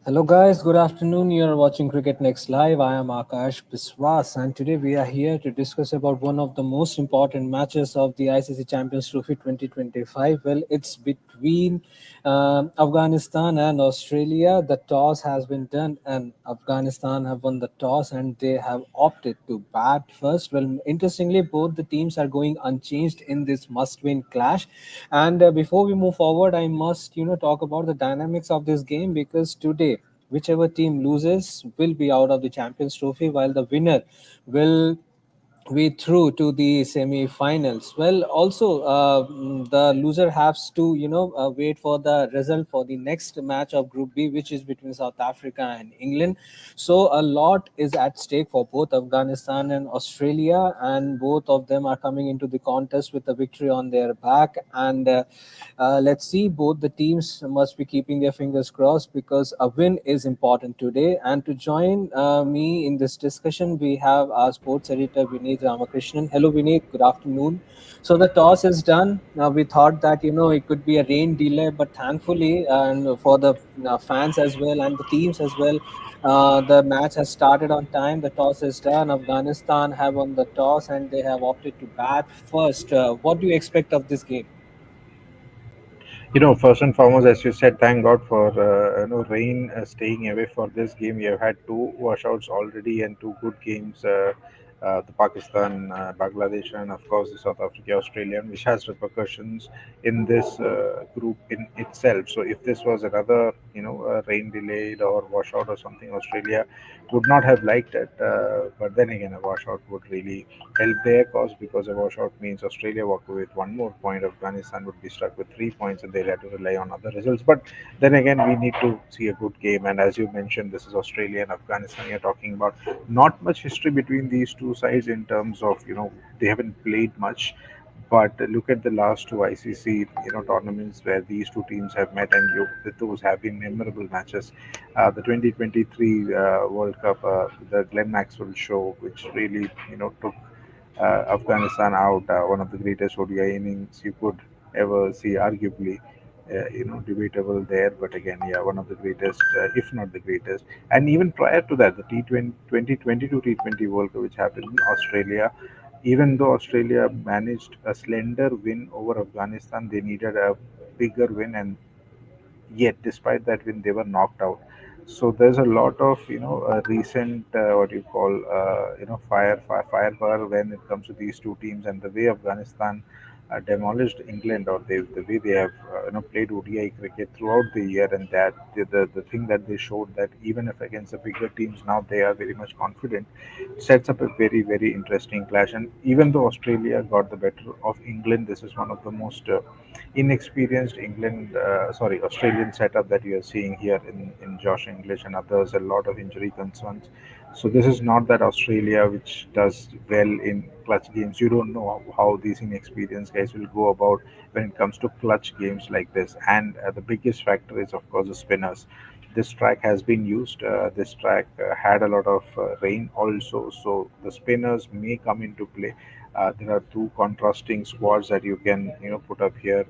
Hello, guys. Good afternoon. You're watching Cricket Next Live. I am Akash Biswas, and today we are here to discuss about one of the most important matches of the ICC Champions Trophy 2025. Well, it's between Afghanistan and Australia. The toss has been done, and Afghanistan have won the toss, and they have opted to bat first. Well, interestingly, both the teams are going unchanged in this must-win clash. And before we move forward, I must talk about the dynamics of this game because today whichever team loses will be out of the Champions Trophy, while the winner will we through to the semi-finals. Well, also the loser has to wait for the result for the next match of Group B, which is between South Africa and England. So a lot is at stake for both Afghanistan and Australia, and both of them are coming into the contest with a victory on their back. And let's see, both the teams must be keeping their fingers crossed because a win is important today. And to join me in this discussion, we have our sports editor Vineet Ramakrishnan. Hello, Vineet. Good afternoon. So the toss is done. Now we thought that it could be a rain delay, but thankfully, and for the fans as well and the teams as well, the match has started on time. The toss is done. Afghanistan have won the toss and they have opted to bat first. What do you expect of this game? First and foremost, as you said, thank God for rain staying away for this game. We have had two washouts already and two good games. The Pakistan, Bangladesh, and of course the South Africa, Australian, which has repercussions in this group in itself. So if this was another, rain delayed or washout or something, Australia would not have liked it. But then again, a washout would really help their cause because a washout means Australia walk away with one more point. Afghanistan would be stuck with 3 points and they'll have to rely on other results. But then again, we need to see a good game. And as you mentioned, this is Australia and Afghanistan. You're talking about not much history between these two sides in terms of, they haven't played much. But look at the last two ICC tournaments where these two teams have met, and those have been memorable matches. The 2023 World Cup, the Glenn Maxwell show, which really took Afghanistan out, one of the greatest ODI innings you could ever see, arguably. Debatable there, but again, yeah, one of the greatest, if not the greatest. And even prior to that, the T20 2022 T20 World Cup, which happened in Australia, even though Australia managed a slender win over Afghanistan, they needed a bigger win, and yet, despite that win, they were knocked out. So there's a lot of recent what you call firepower when it comes to these two teams, and the way Afghanistan demolished England, or the way they have played ODI cricket throughout the year, and that the thing that they showed, that even if against the bigger teams now they are very much confident, sets up a very interesting clash. And even though Australia got the better of England, this is one of the most inexperienced Australian setup that you are seeing here in Josh English and others, a lot of injury concerns. So this is not that Australia which does well in clutch games. You don't know how these inexperienced guys will go about when it comes to clutch games like this. And the biggest factor is, of course, the spinners. This track has been used. This track had a lot of rain also, so the spinners may come into play. There are two contrasting squads that you can put up here.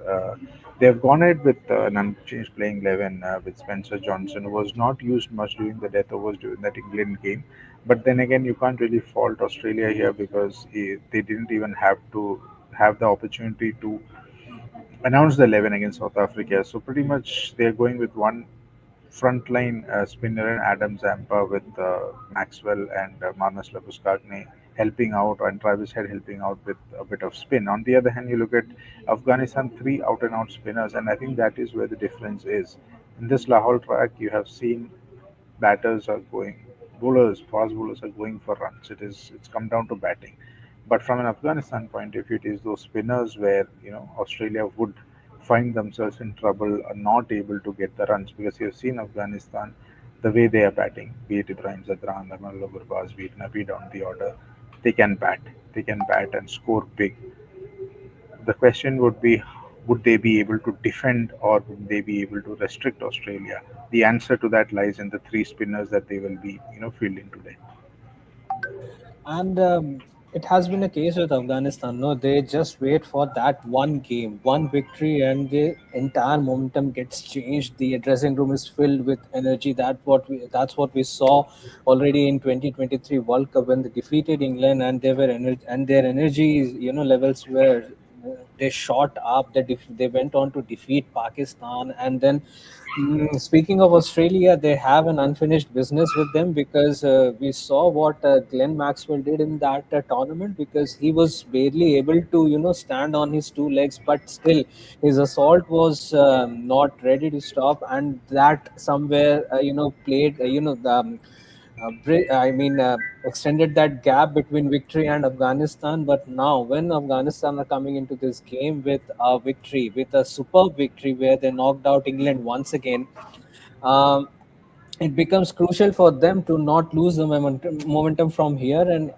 They have gone ahead with an unchanged playing 11 with Spencer Johnson, who was not used much during the death overs during that England game. But then again, you can't really fault Australia here because they didn't even have to have the opportunity to announce the 11 against South Africa. So pretty much they're going with one frontline spinner and Adam Zampa with Maxwell and Marnus Labuschagne helping out, and Travis Head helping out with a bit of spin. On the other hand, you look at Afghanistan, three out and out spinners, and I think that is where the difference is. In this Lahore track, you have seen batters are going, fast bowlers are going for runs. It's come down to batting. But from an Afghanistan point of view, it is those spinners where Australia would find themselves in trouble, are not able to get the runs, because you've seen Afghanistan, the way they are batting, be it Ibrahim Zadran, Amal Gurbaz, be it Nabi down the order, they can bat. They can bat and score big. The question would be, would they be able to defend, or would they be able to restrict Australia? The answer to that lies in the three spinners that they will be fielding today. And It has been a case with Afghanistan. No, they just wait for that one game, one victory, and the entire momentum gets changed. The dressing room is filled with energy. That's what we saw already in 2023 World Cup when they defeated England, and they were and their energy, levels were they shot up. They went on to defeat Pakistan, and then speaking of Australia, they have an unfinished business with them because we saw what Glenn Maxwell did in that tournament because he was barely able to, stand on his two legs, but still his assault was not ready to stop, and that somewhere, played, extended that gap between victory and Afghanistan. But now, when Afghanistan are coming into this game with a victory, with a superb victory where they knocked out England once again, um, it becomes crucial for them to not lose the momentum from here. And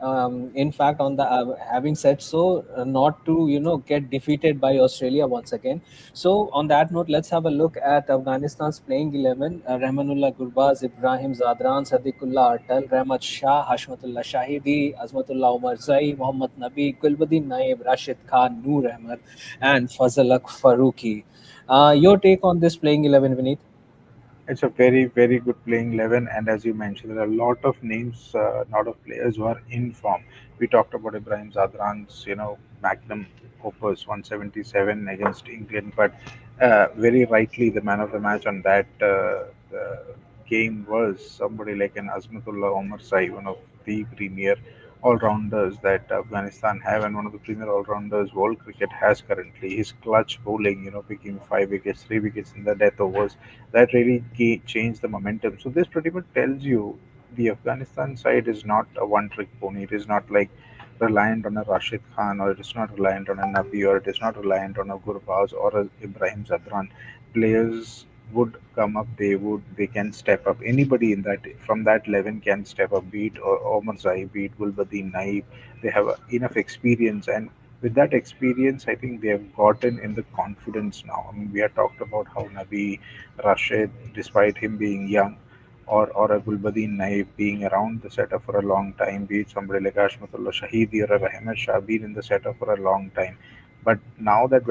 in fact, on the having said so, not to get defeated by Australia once again. So on that note, let's have a look at Afghanistan's playing 11. Rahmanullah Gurbaz, Ibrahim Zadran, Sadiqullah Atal, Rahmat Shah, Hashmatullah Shahidi, Azmatullah Umar Zai, Mohammad Nabi, Gulbuddin Naib, Rashid Khan, Noor Ahmed, and Fazalak Faruqi. Your take on this playing 11, Vineet? It's a very, very good playing 11, and as you mentioned, there are a lot of names, a lot of players who are in form. We talked about Ibrahim Zadran's, magnum opus 177 against England, but very rightly, the man of the match on that game was somebody like an Azmatullah Omar Sai, one of the premier all-rounders that Afghanistan have, and one of the premier all-rounders world cricket has currently. His clutch bowling, picking 5 wickets, 3 wickets in the death overs, that really changed the momentum. So this pretty much tells you the Afghanistan side is not a one-trick pony. It is not like reliant on a Rashid Khan, or it is not reliant on a Nabi, or it is not reliant on a Gurbaz or a Ibrahim Zadran. Players would come up. They can step up. Anybody in that from that 11 can step up. Be it or Omar Zai, be it Gulbuddin Naib. They have enough experience, and with that experience, I think they have gotten in the confidence now. I mean, we have talked about how Nabi Rashid, despite him being young, or a Gulbuddin Naib being around the setup for a long time, be it somebody like Ashmatullah Shahidi or a Rahmat Shah being in the setup for a long time. But now that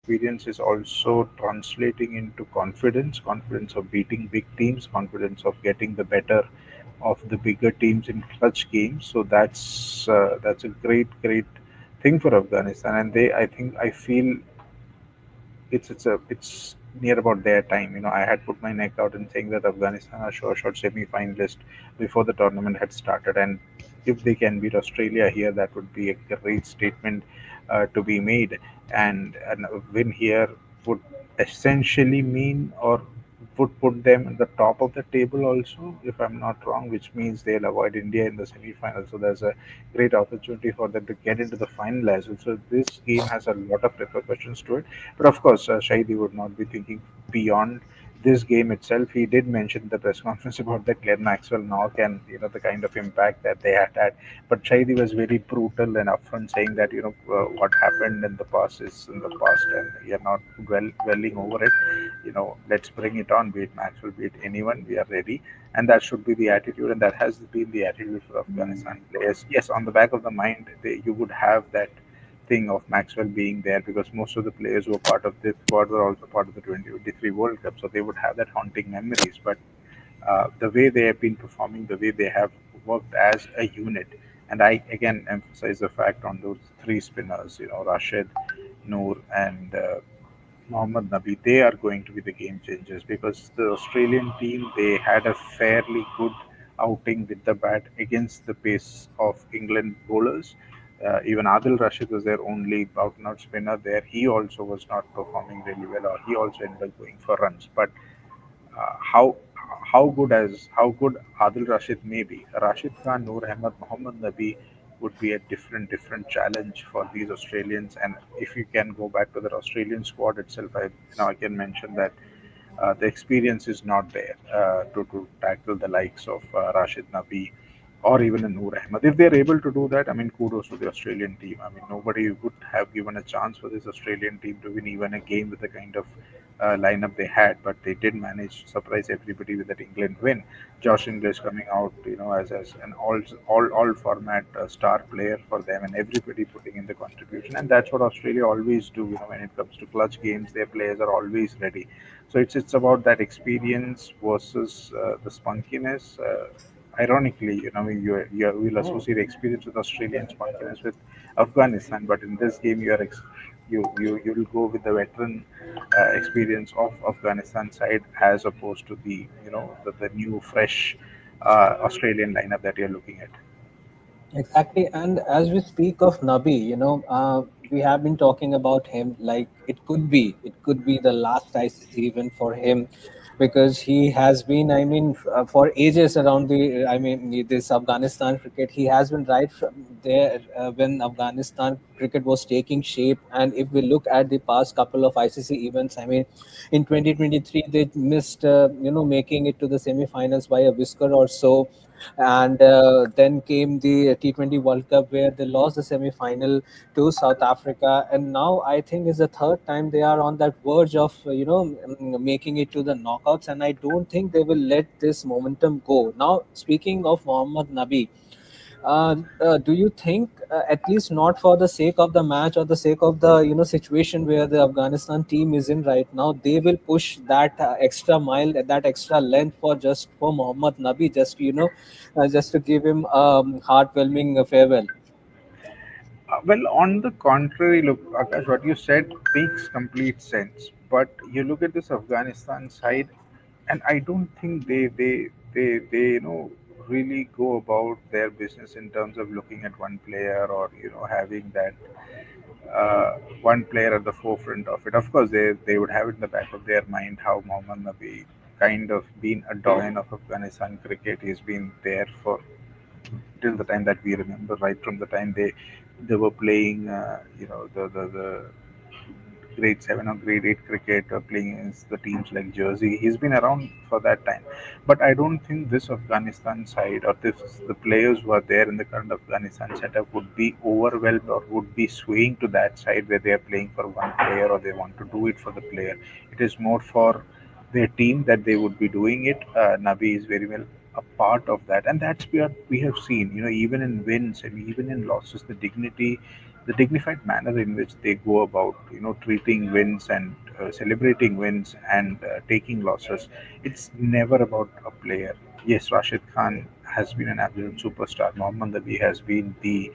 experience is also translating into confidence of beating big teams, confidence of getting the better of the bigger teams in clutch games. So that's a great thing for Afghanistan, and I think I feel it's near about their time. I had put my neck out in saying that Afghanistan are sure shot semi-finalist before the tournament had started, and if they can beat Australia here, that would be a great statement to be made. And a win here would essentially mean, or would put them at the top of the table also, if I'm not wrong, which means they'll avoid India in the semi-final. So there's a great opportunity for them to get into the final as well. So this game has a lot of repercussions to it, but of course, Shahidi would not be thinking beyond this game itself. He did mention in the press conference about the Glenn Maxwell knock and the kind of impact that they had had. But Shahidi was very brutal and upfront, saying that what happened in the past is in the past, and we are not dwelling over it. Let's bring it on. Be it Maxwell, be it anyone, we are ready, and that should be the attitude, and that has been the attitude for Afghanistan players. Yes, on the back of the mind, you would have that thing of Maxwell being there, because most of the players who were part of this squad were also part of the 2023 World Cup, so they would have that haunting memories. But the way they have been performing, the way they have worked as a unit, and I again emphasize the fact on those three spinners, Rashid, Noor, and Mohammad Nabi, they are going to be the game changers, because the Australian team, they had a fairly good outing with the bat against the pace of England bowlers. Even Adil Rashid was their only out and out spinner there. He also was not performing really well, or he also ended up going for runs. But uh, how how good Adil Rashid may be, Rashid Khan, Noor Ahmed, Mohammad Nabi would be a different challenge for these Australians. And if you can go back to the Australian squad itself, I can mention that the experience is not there to tackle the likes of Rashid Nabi or even a Noor Ahmed. If they're able to do that, I mean, kudos to the Australian team. I mean, nobody would have given a chance for this Australian team to win even a game with the kind of lineup they had, but they did manage to surprise everybody with that England win. Josh English coming out, as an all format star player for them, and everybody putting in the contribution, and that's what Australia always do. When it comes to clutch games, their players are always ready. So it's about that experience versus the spunkiness. Ironically, you will associate experience with Australia and spunkiness with Afghanistan, but in this game, you will go with the veteran experience of Afghanistan side as opposed to the new fresh Australian lineup that you're looking at. Exactly. And as we speak of Nabi, we have been talking about him like it could be the last ICC event for him, because he has been, I mean, for ages around I mean, this Afghanistan cricket. He has been right from there when Afghanistan cricket was taking shape. And if we look at the past couple of ICC events, I mean, in 2023 they missed, making it to the semi-finals by a whisker or so. And then came the T20 World Cup where they lost the semi-final to South Africa, and now I think is the third time they are on that verge of making it to the knockouts, and I don't think they will let this momentum go. Now, speaking of Mohammad Nabi, do you think, at least not for the sake of the match or the sake of the situation where the Afghanistan team is in right now, they will push that extra mile, that extra length for just for Mohammad Nabi, just just to give him heartwarming farewell? Well, on the contrary, look, Akash, what you said makes complete sense. But you look at this Afghanistan side, and I don't think they really go about their business in terms of looking at one player or having that one player at the forefront of it. Of course, they would have it in the back of their mind how Mohammad Nabi kind of been a doyen of Afghanistan cricket. He's been there for till the time that we remember, right from the time they were playing, the grade 7 or grade 8 cricket, playing against the teams like Jersey. He's been around for that time. But I don't think this Afghanistan side or the players who are there in the current Afghanistan setup would be overwhelmed or would be swaying to that side where they are playing for one player or they want to do it for the player. It is more for their team that they would be doing it. Nabi is very well a part of that, and that's what we have seen. Even in wins and even in losses, the dignified manner in which they go about, treating wins and celebrating wins and taking losses. It's never about a player. Yes, Rashid Khan has been an absolute superstar. Mohammad Ali has been the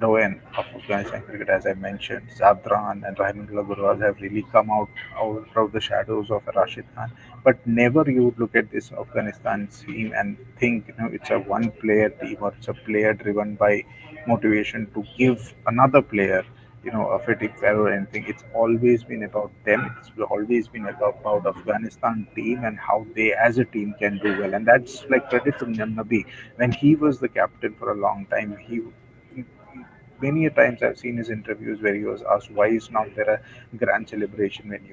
doyen of Afghanistan cricket, as I mentioned. Zadran and Rahimullah Gurwaz have really come out of the shadows of Rashid Khan. But never you would look at this Afghanistan team and think, it's a one player team or it's a player driven by motivation to give another player, a fitting farewell or anything. It's always been about them. It's always been about Afghanistan team and how they as a team can do well. And that's like credit to Nabi. When he was the captain for a long time, he many a times I've seen his interviews where he was asked why is not there a grand celebration when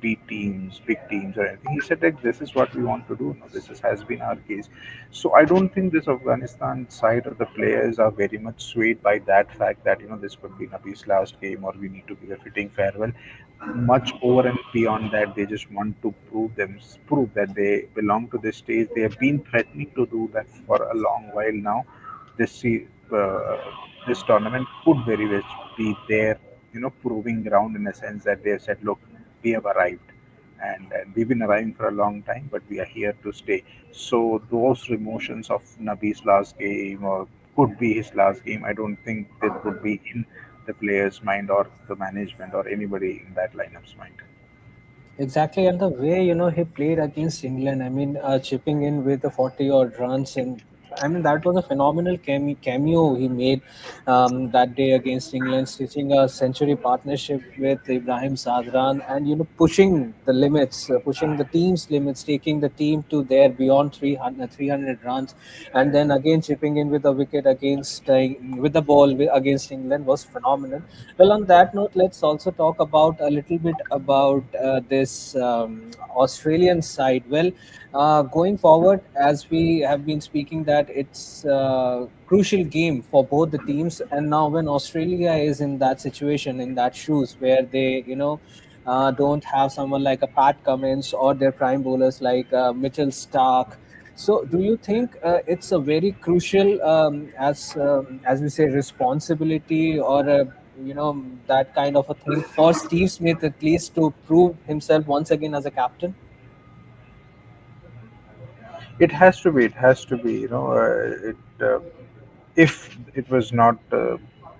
beat teams, big teams or anything. He said like this is what we want to do. No, has been our case. So I don't think this Afghanistan side of the players are very much swayed by that fact that this could be Nabi's last game or we need to give a fitting farewell. Much over and beyond that, they just want to prove that they belong to this stage. They have been threatening to do that for a long while now. This tournament could very well be their proving ground in a sense that they have said, look, we have arrived, and we've been arriving for a long time, but we are here to stay. So those emotions of Nabi's last game or could be his last game, I don't think that would be in the player's mind or the management or anybody in that lineup's mind. Exactly, and the way he played against England, I mean, chipping in with the 40 odd runs, and I mean that was a phenomenal cameo he made that day against England, stitching a century partnership with Ibrahim Sadran, and pushing the limits, pushing the team's limits, taking the team to their beyond 300 runs, and then again chipping in with a wicket against with the ball against England was phenomenal. Well, on that note, let's also talk about a little bit about this Australian side. Well, going forward, as we have been speaking, that it's a crucial game for both the teams. And now, when Australia is in that situation, in that shoes, where they, don't have someone like a Pat Cummins or their prime bowlers like Mitchell Stark. So, do you think it's a very crucial, as we say, responsibility or that kind of a thing for Steve Smith at least to prove himself once again as a captain? It has to be. It has to be. It if it was not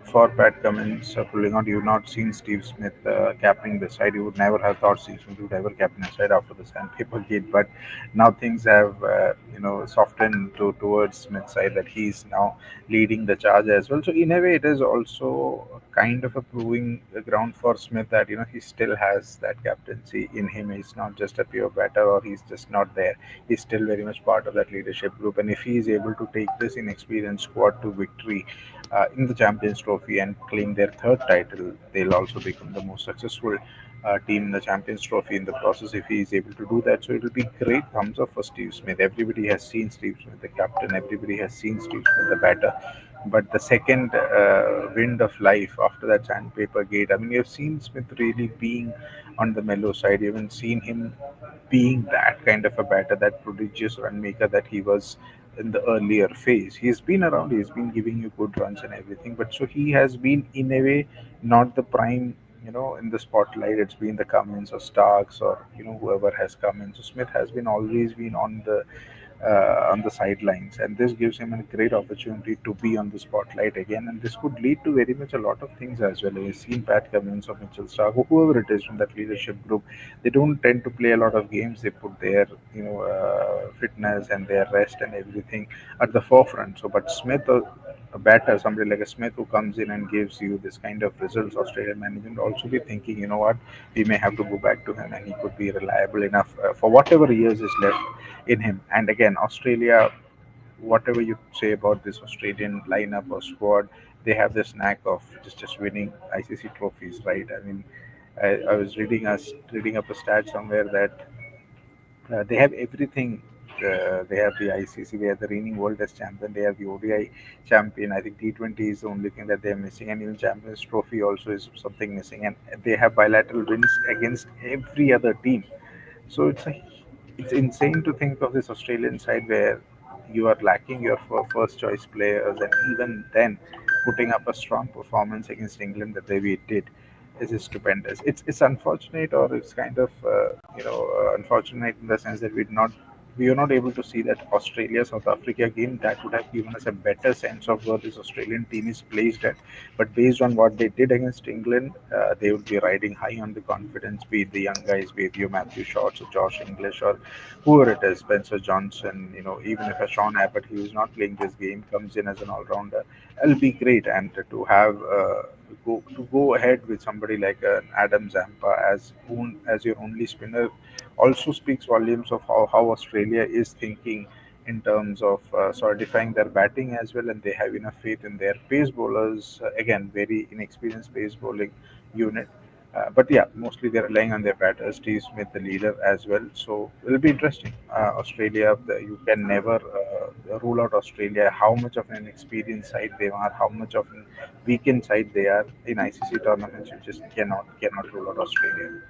for Pat Cummins pulling out, you would not seen Steve Smith captaining the side. You would never have thought Steve Smith would ever captain the side after the sandpaper gate. But now things have softened towards Smith's side that he's now leading the charge as well. So in a way, it is also kind of a proving ground for Smith that he still has that captaincy in him. He's not just a pure batter or he's just not there. He's still very much part of that leadership group. And if he is able to take this inexperienced squad to victory in the Champions Trophy and claim their third title, they'll also become the most successful team in the Champions Trophy in the process if he is able to do that. So it'll be great thumbs up for Steve Smith. Everybody has seen Steve Smith, the captain. Everybody has seen Steve Smith, the batter. But the second wind of life after that sandpaper gate, I mean, you've seen Smith really being on the mellow side. You haven't seen him being that kind of a batter, that prodigious run maker that he was in the earlier phase. He's been around, he's been giving you good runs and everything, but so he has been in a way not the prime, in the spotlight. It's been the Cummins or Starks or whoever has come in. So Smith has been always been on the sidelines, and this gives him a great opportunity to be on the spotlight again. And this could lead to very much a lot of things as well. We've seen Pat Cummins or Mitchell Stark or whoever it is from that leadership group. They don't tend to play a lot of games. They put their fitness and their rest and everything at the forefront. So, but Smith, a batter, somebody like a Smith who comes in and gives you this kind of results, Australian management also be thinking, what, we may have to go back to him, and he could be reliable enough for whatever years is left in him. And again, Australia, whatever you say about this Australian lineup or squad, they have this knack of just winning ICC trophies, right? I mean, I was reading up a stat somewhere that they have everything. They have the ICC, they have the reigning World Test champion, they have the ODI champion. I think T20 is the only thing that they're missing, and even Champions Trophy also is something missing. And they have bilateral wins against every other team. So it's insane to think of this Australian side where you are lacking your first choice players, and even then putting up a strong performance against England that they did is stupendous. It's unfortunate, or it's kind of unfortunate in the sense that we were not able to see that Australia South Africa game. That would have given us a better sense of where this Australian team is placed at. But based on what they did against England, they would be riding high on the confidence, be it the young guys, be it your Matthew Shorts or Josh English or whoever it is, Spencer Johnson. Even if a Sean Abbott, who is not playing this game, comes in as an all-rounder, it'll be great. And to have go ahead with somebody like Adam Zampa as your only spinner also speaks volumes of how Australia is thinking in terms of solidifying their batting as well, and they have enough faith in their pace bowlers. Again, very inexperienced pace bowling unit. But yeah, mostly they're relying on their batters. Steve Smith, the leader, as well. So it'll be interesting. Australia, you can never rule out Australia. How much of an experienced side they are, how much of a weekend side they are in ICC tournaments. You just cannot rule out Australia.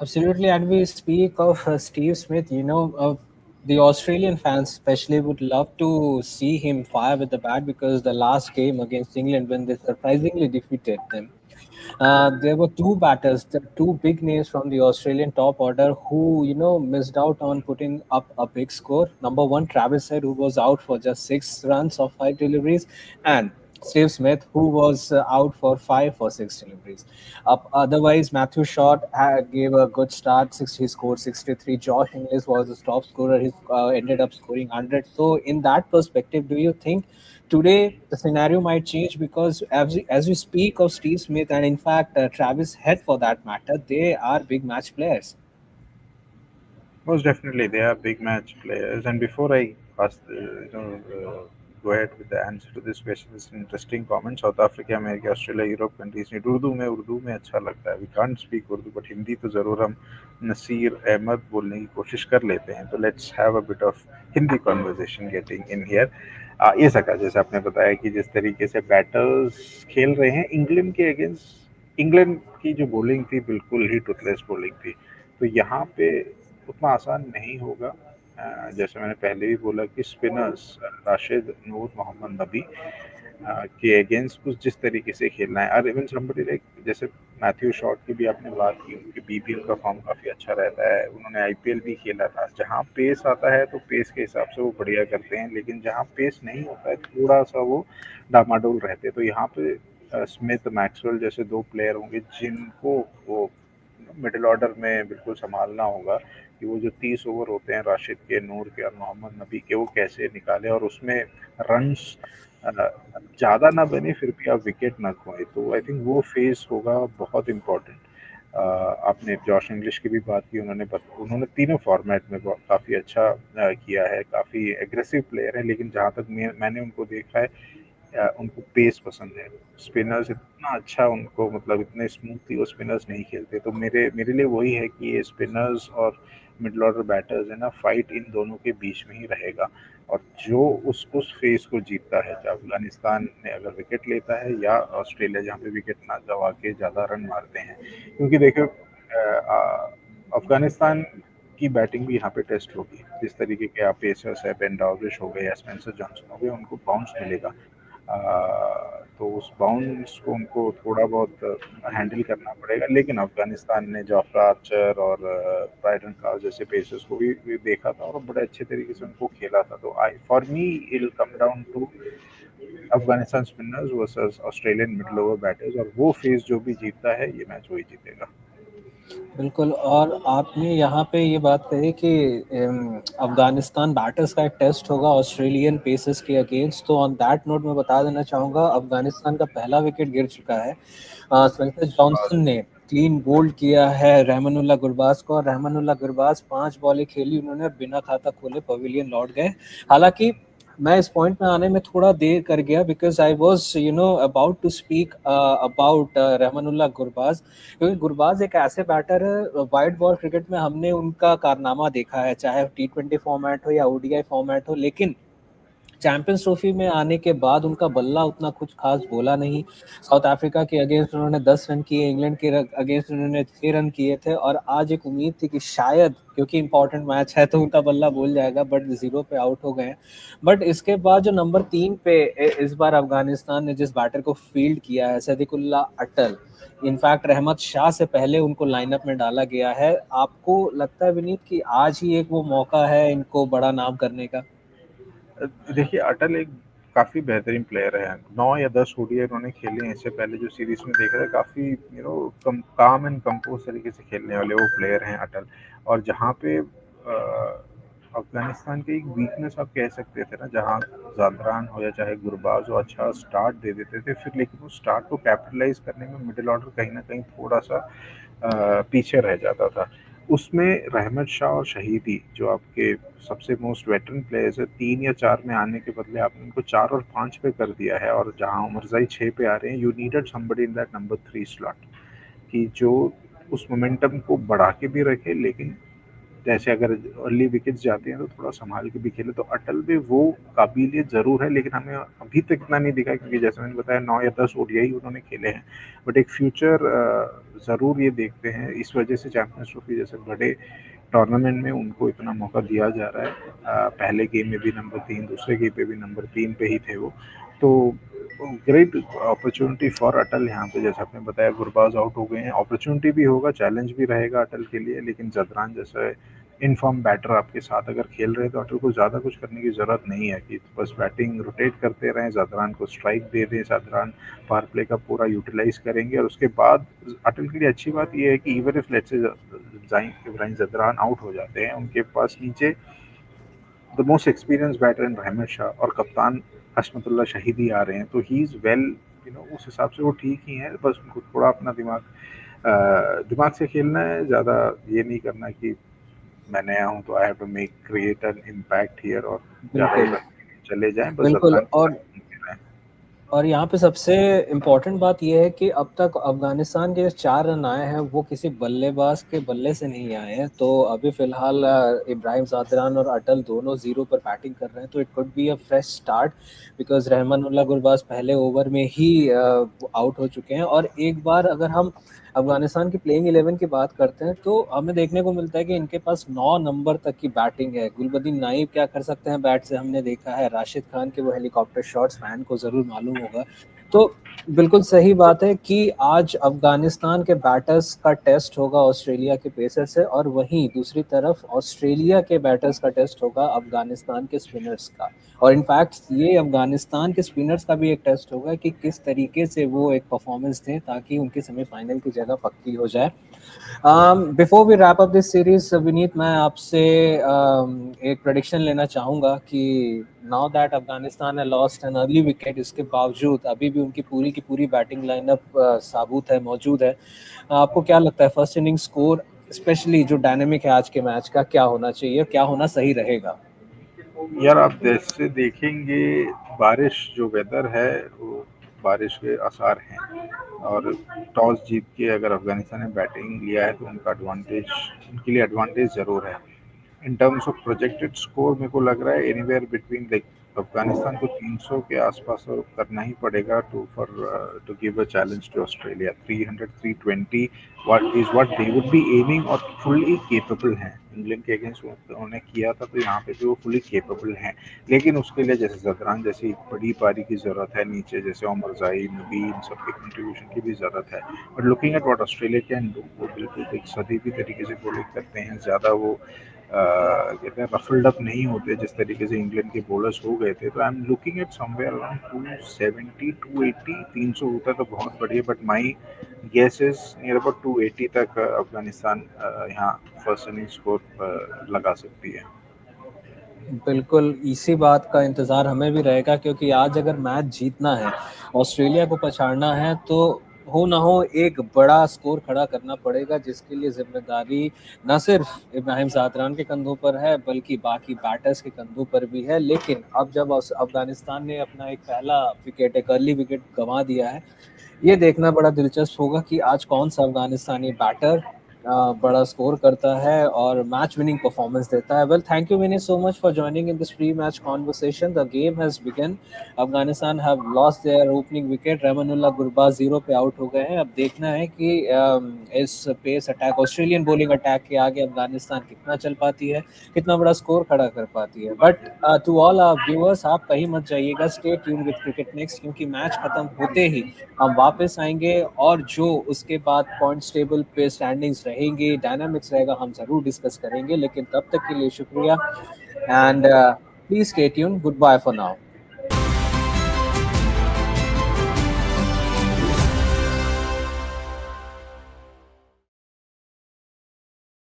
Absolutely, and we speak of Steve Smith. The Australian fans especially would love to see him fire with the bat because the last game against England, when they surprisingly defeated them, there were two batters, the two big names from the Australian top order who, missed out on putting up a big score. Number one, Travis Head, who was out for just 6 runs of 5 deliveries, and Steve Smith, who was out for 5 for 6 deliveries. Otherwise, Matthew Short gave a good start. He scored 63. Josh Inglis was the top scorer. He ended up scoring 100. So, in that perspective, do you think today the scenario might change because as we speak of Steve Smith and in fact Travis Head for that matter, they are big match players. Most definitely, they are big match players. And before I ask, go ahead with the answer to this question, this is an interesting comment. South Africa, America, Australia, Europe countries need Urdu में अच्छा लगता है. We can't speak Urdu, but Hindi तो ज़रूर हम नसीर अहमद बोलने की कोशिश कर लेते हैं. तो let's have a bit of Hindi conversation getting in here. ये सका जैसे आपने बताया कि जिस तरीके से बैटर्स खेल रहे हैं इंग्लैंड के अगेंस्ट इंग्लैंड की जो बॉलिंग थी बिल्कुल ही टूथलेस बॉलिंग थी। तो यहाँ पे उतना आसान नहीं होगा। जैसे मैंने पहले भी बोला कि स्पिनर्स राशिद, नूर मोहम्मद नबी के अगेंस्ट कुछ जिस तरीके से खेलना है, और इवन समबडी लाइक जैसे मैथ्यू शॉट की भी आपने बात की, उनके बीपीएल का फॉर्म काफ़ी अच्छा रहता है, उन्होंने आईपीएल भी खेला था। जहाँ पेस आता है तो पेस के हिसाब से वो बढ़िया करते हैं, लेकिन जहाँ पेस नहीं होता है थोड़ा सा वो डामाडोल रहते हैं। तो यहाँ पे स्मिथ, मैक्सवेल जैसे दो प्लेयर होंगे जिनको वो मिडिल ऑर्डर में बिल्कुल संभालना होगा कि वो जो 30 ओवर होते हैं राशिद के, नूर के और मोहम्मद नबी के, वो कैसे निकाले और उसमें रन्स ज़्यादा ना बने फिर भी आप विकेट ना खोएं। तो आई थिंक वो फेज होगा बहुत इम्पोर्टेंट। आपने जॉश इंग्लिश की भी बात की, उन्होंने तीनों फॉर्मेट में काफ़ी अच्छा किया है, काफ़ी एग्रेसिव प्लेयर है, लेकिन जहाँ तक मैंने उनको देखा है उनको पेस पसंद है। स्पिनर्स इतना अच्छा उनको मतलब इतने स्मूथली वो स्पिनर्स नहीं खेलते। तो मेरे मेरे लिए वही है कि ये स्पिनर्स और मिडल ऑर्डर बैटर्स है ना, फाइट इन दोनों के बीच में ही रहेगा। और जो उस फेस को जीतता है, चाहे अफगानिस्तान ने अगर विकेट लेता है या ऑस्ट्रेलिया जहाँ पे विकेट ना गवा के ज़्यादा रन मारते हैं, क्योंकि देखो अफगानिस्तान की बैटिंग भी यहाँ पे टेस्ट होगी। जिस तरीके के आप पेसर्स है, बेन डाल्विश हो गए या स्पेंसर जॉनसन हो गए, उनको बाउंस मिलेगा। तो उस बाउंस को उनको थोड़ा बहुत हैंडल करना पड़ेगा। लेकिन अफगानिस्तान ने जोफ्रा आर्चर और ब्राइडन क्लास जैसे पेसर्स को भी देखा था और बड़े अच्छे तरीके से उनको खेला था। तो I for me it come down to Afghanistan spinners versus Australian middle over batters, और वो फेस जो भी जीतता है ये मैच वही जीतेगा। बिल्कुल। और आपने यहाँ पे ये बात कही कि अफगानिस्तान बैटर्स का एक टेस्ट होगा ऑस्ट्रेलियन पेसर्स के अगेंस्ट। तो ऑन दैट नोट मैं बता देना चाहूँगा अफगानिस्तान का पहला विकेट गिर चुका है। स्पेंसर जॉनसन ने क्लीन बोल्ड किया है रहमानुल्लाह गुरबाज को, और रहमानुल्लाह गुरबाज 5 बॉलें खेली उन्होंने, बिना खाता खोले पवेलियन लौट गए। हालांकि मैं इस पॉइंट में आने में थोड़ा देर कर गया, because I was about to speak about Rahmanullah Gurbaz, क्योंकि गुरबाज एक ऐसे बैटर है, वाइट बॉल क्रिकेट में हमने उनका कारनामा देखा है, चाहे T20 फॉर्मेट हो या ओडीआई फॉर्मेट हो, लेकिन चैंपियंस ट्रॉफी में आने के बाद उनका बल्ला उतना कुछ खास बोला नहीं। साउथ अफ्रीका के अगेंस्ट उन्होंने 10 रन किए, इंग्लैंड के अगेंस्ट उन्होंने 6 रन किए थे, और आज एक उम्मीद थी कि शायद क्योंकि इंपॉर्टेंट मैच है तो उनका बल्ला बोल जाएगा, बट 0 पे आउट हो गए। बट इसके बाद जो नंबर 3 पे इस बार अफगानिस्तान ने जिस बैटर को फील्ड किया है, सदिकुल्ला अटल, इनफैक्ट रहमत शाह से पहले उनको लाइनअप में डाला गया है। आपको लगता है विनीत कि आज ही एक वो मौका है इनको बड़ा नाम करने का? देखिए अटल एक काफ़ी बेहतरीन प्लेयर है। 9 या 10 ओडीआई उन्होंने खेले हैं। इससे पहले जो सीरीज में देखा था, काफ़ी कम काम एंड कंपोज तरीके से खेलने वाले वो प्लेयर हैं अटल। और जहाँ पे अफगानिस्तान की एक वीकनेस आप कह सकते थे ना, जहाँ जादरान हो या चाहे गुरबाज हो अच्छा स्टार्ट दे देते थे, फिर लेकिन वो स्टार्ट को कैपिटलाइज करने में मिडिल ऑर्डर कहीं ना कहीं थोड़ा सा पीछे रह जाता था। उसमें रहमत शाह और शहीदी जो आपके सबसे मोस्ट वेटरन प्लेयर्स है, 3 या 4 में आने के बदले आपने उनको 4 और 5 पे कर दिया है। और जहाँ उमरजाई 6 पे आ रहे हैं, you needed somebody in that number 3 slot कि जो उस मोमेंटम को बढ़ा के भी रखे, लेकिन जैसे अगर अर्ली विकेट्स जाते हैं तो थोड़ा संभाल के भी खेले। तो अटल में वो काबिलियत ज़रूर है, लेकिन हमें अभी तक इतना नहीं दिखा, क्योंकि जैसे मैंने बताया 9 या 10 ओडीआई उन्होंने खेले हैं। बट एक फ्यूचर ज़रूर ये देखते हैं, इस वजह से चैंपियंस ट्रॉफी जैसे बड़े टूर्नामेंट में उनको इतना मौका दिया जा रहा है। पहले गेम में भी नंबर 3, दूसरे गेम पे भी नंबर 3 पे ही थे वो। तो ग्रेट अपॉर्चुनिटी फॉर अटल यहाँ पे। जैसे आपने बताया गुरबाज आउट हो गए हैं, अपॉर्चुनिटी भी होगा, चैलेंज भी रहेगा अटल के लिए। लेकिन जदरान जैसे इनफॉर्म बैटर आपके साथ अगर खेल रहे हैं तो अटल को ज़्यादा कुछ करने की ज़रूरत नहीं है कि बस बैटिंग रोटेट करते रहें, जदरान को स्ट्राइक दे दें, जदरान पावर प्ले का पूरा यूटिलाइज करेंगे। और उसके बाद अटल के लिए अच्छी बात यह है कि even if let's say Ibrahim Zadran out हो जाते हैं, उनके पास नीचे the most experience batter in Rahmat Shah और कप्तान हशमतुल्ला शहीदी आ रहे हैं। तो ही इज़ वेल, उस हिसाब से वो ठीक ही हैं। बस उनको थोड़ा अपना दिमाग से खेलना है, ज़्यादा ये नहीं करना कि मैं नया हूँ तो I have to make create an impact here और ज़्यादा ही बिल्कुल। रन चले जाएं, बस बिल्कुल। जदरान के साथ और घूमते रहें। और यहाँ पे सबसे इम्पोर्टेंट बात यह है कि अब तक अफगानिस्तान के जो 4 रन आए हैं वो किसी बल्लेबाज के बल्ले से नहीं आए हैं। तो अभी फिलहाल इब्राहिम जादरान और अटल दोनों जीरो पर बैटिंग कर रहे हैं, तो it could be a fresh start, because Rahmanullah Gurbaz पहले ओवर में ही आउट हो चुके हैं। और एक बार अगर हम अफगानिस्तान की प्लेइंग 11 की बात करते हैं तो हमें देखने को मिलता है कि इनके पास 9 नंबर तक की बैटिंग है। गुलबदीन नाइब क्या कर सकते हैं बैट से हमने देखा है, राशिद खान के वो हेलीकॉप्टर शॉट्स फैन को जरूर मालूम होगा। तो बिल्कुल सही बात है कि आज अफगानिस्तान के बैटर्स का टेस्ट होगा ऑस्ट्रेलिया के पेसर से, और वहीं दूसरी तरफ ऑस्ट्रेलिया के बैटर्स का टेस्ट होगा अफगानिस्तान के स्पिनर्स का। और इनफैक्ट ये अफगानिस्तान के स्पिनर्स का भी एक टेस्ट होगा कि किस तरीके से वो एक परफॉर्मेंस दें ताकि उनकी सेमीफाइनल की जगह पक्की हो जाए। Before we wrap up this series Vineet, मैं आपसे एक प्रेडिक्शन लेना चाहूंगा कि नाउ दैट अफगानिस्तान है लॉस्ट एन अर्ली विकेट, इसके बावजूद अभी भी उनकी की पूरी बैटिंग लाइनअप साबुत है, मौजूद है। आपको क्या लगता है फर्स्ट इनिंग स्कोर, स्पेशली जो डायनेमिक है आज के मैच का, क्या होना चाहिए, क्या होना सही रहेगा? यार आप जैसे देखेंगे, बारिश जो वेदर है वो बारिश के आसार हैं, और टॉस जीत के अगर अफगानिस्तान ने बैटिंग लिया है तो उनका एडवांटेज, उनके लिए एडवांटेज ज़रूर है। In terms of projected score मेरे को लग रहा है एनीवेयर बिटवीन, लाइक अफगानिस्तान को 300 के आसपास तो करना ही पड़ेगा to for to give a challenge to Australia. 300 320 what they would be aiming, और फुल्ली केपेबल हैं। इंग्लैंड के अगेंस्ट उन्होंने किया था तो यहाँ पे भी वो फुल्ली केपेबल हैं। लेकिन उसके लिए जैसे जदरान जैसी बड़ी पारी की ज़रूरत है, नीचे जैसे उमर जाई, नबी, इन सब के कंट्रीब्यूशन की भी ज़रूरत है। But looking at what Australia can do, वो बिल्कुल एक सदी तरीके से बॉलिंग करते हैं। ज़्यादा वो कहते हैं रफल्ड अप नहीं होते जिस तरीके से इंग्लैंड के बॉलर्स हो गए थे। तो I am looking at somewhere around 270 280। 300 होता तो बहुत बढ़िया, but my guess is near about 280 तक अफगानिस्तान यहाँ फर्स्ट इनिंग स्कोर लगा सकती है। बिल्कुल इसी बात का इंतजार हमें भी रहेगा, क्योंकि आज अगर मैच जीतना है, ऑस्ट्रेलिया को पछाड़ना है, तो हो ना हो एक बड़ा स्कोर खड़ा करना पड़ेगा, जिसके लिए जिम्मेदारी न सिर्फ इब्राहिम जादरान के कंधों पर है बल्कि बाकी बैटर्स के कंधों पर भी है। लेकिन अब जब अफगानिस्तान ने अपना एक पहला विकेट, एक अर्ली विकेट गंवा दिया है, ये देखना बड़ा दिलचस्प होगा कि आज कौन सा अफगानिस्तानी बैटर बड़ा स्कोर करता है और मैच विनिंग परफॉर्मेंस देता है। Well, thank you Vini so much for joining in this pre match conversation. The game has begun. Afghanistan have lost their opening wicket, Rahmanullah Gurbaz zero पे आउट हो गए हैं। अब देखना है कि इस pace attack, Australian bowling attack के आगे अफगानिस्तान कितना चल पाती है, कितना बड़ा स्कोर खड़ा कर पाती है। But to all our viewers, आप कहीं मत जाइएगा, stay tune with cricket next, क्योंकि मैच खत्म होते ही हम वापस आएंगे और जो उसके बाद पॉइंट्स टेबल पे स्टैंडिंग्स रहेंगी, डायनामिक्स रहेगा, हम जरूर डिस्कस करेंगे। लेकिन तब तक के लिए शुक्रिया, and please stay tune. Good bye for now.